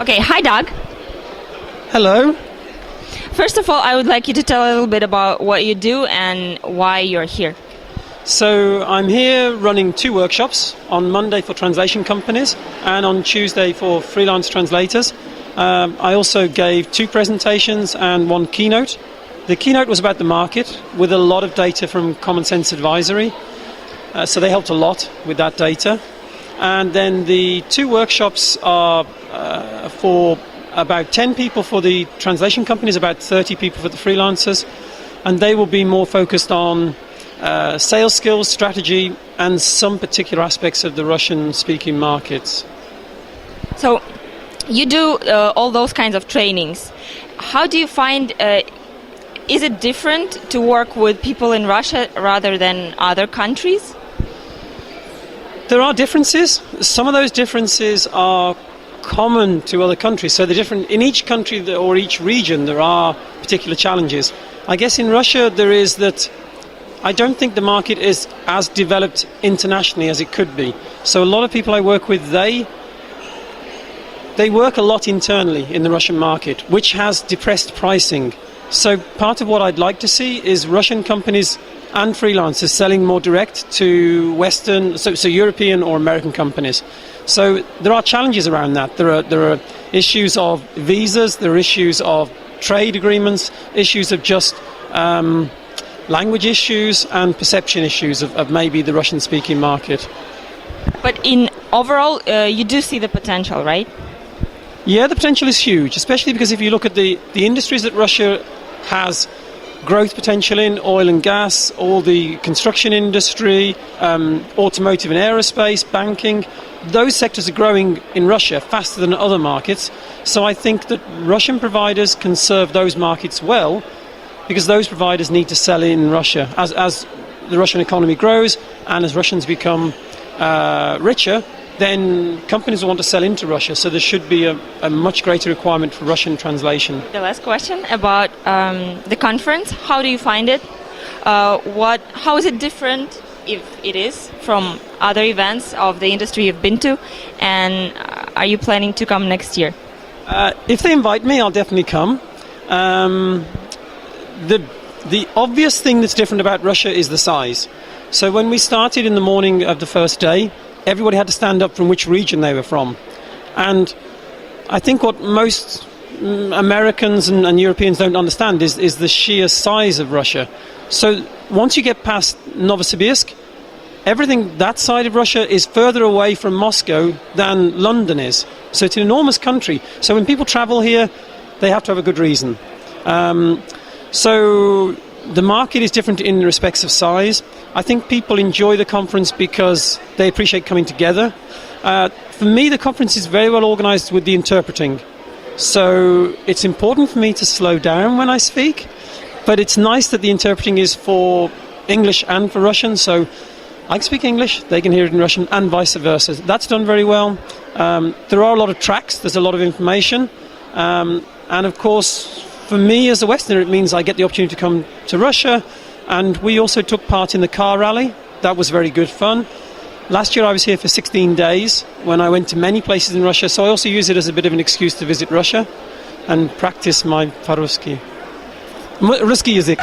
Okay, hi Doug. Hello. First of all, I would like you to tell a little bit about what you do and why you're here. So I'm here running 2 workshops, on Monday for translation companies and on Tuesday for freelance translators. I also gave 2 presentations and 1 keynote. The keynote was about the market with a lot of data from Common Sense Advisory. So they helped a lot with that data. And then the 2 workshops are for about 10 people for the translation companies, about 30 people for the freelancers. And they will be more focused on sales skills, strategy, and some particular aspects of the Russian-speaking markets. So you do all those kinds of trainings. How do you find, is it different to work with people in Russia rather than other countries? There are differences. Some of those differences are common to other countries. So in each country or each region there are particular challenges. I guess in Russia there is that I don't think the market is as developed internationally as it could be. So a lot of people I work with, they work a lot internally in the Russian market, which has depressed pricing. So part of what I'd like to see is Russian companies and freelancers selling more direct to Western, so European or American companies. So there are challenges around that. There are issues of visas, there are issues of trade agreements, issues of just language issues and perception issues of maybe the Russian-speaking market. But in overall, you do see the potential, right? Yeah, the potential is huge, especially because if you look at the industries that Russia has growth potential in, oil and gas, all the construction industry, automotive and aerospace, banking, those sectors are growing in Russia faster than other markets. So I think that Russian providers can serve those markets well, because those providers need to sell in Russia. As the Russian economy grows and as Russians become richer, then companies will want to sell into Russia. So there should be a much greater requirement for Russian translation. The last question about the conference. How do you find it? How is it different, if it is, from other events of the industry you've been to? And are you planning to come next year? If they invite me, I'll definitely come. The obvious thing that's different about Russia is the size. So when we started in the morning of the first day, everybody had to stand up from which region they were from. And I think what most Americans and Europeans don't understand is the sheer size of Russia. So once you get past Novosibirsk, everything that side of Russia is further away from Moscow than London is. So it's an enormous country. So when people travel here, they have to have a good reason. So the market is different in respects of size. I think people enjoy the conference because they appreciate coming together. For me, the conference is very well organized with the interpreting. So it's important for me to slow down when I speak, but it's nice that the interpreting is for English and for Russian. So I can speak English, they can hear it in Russian, and vice versa. That's done very well. There are a lot of tracks, there's a lot of information. And of course, for me as a Westerner, it means I get the opportunity to come to Russia. And we also took part in the car rally. That was very good fun. Last year I was here for 16 days when I went to many places in Russia. So I also use it as a bit of an excuse to visit Russia and practice my по-русски. Русский язык.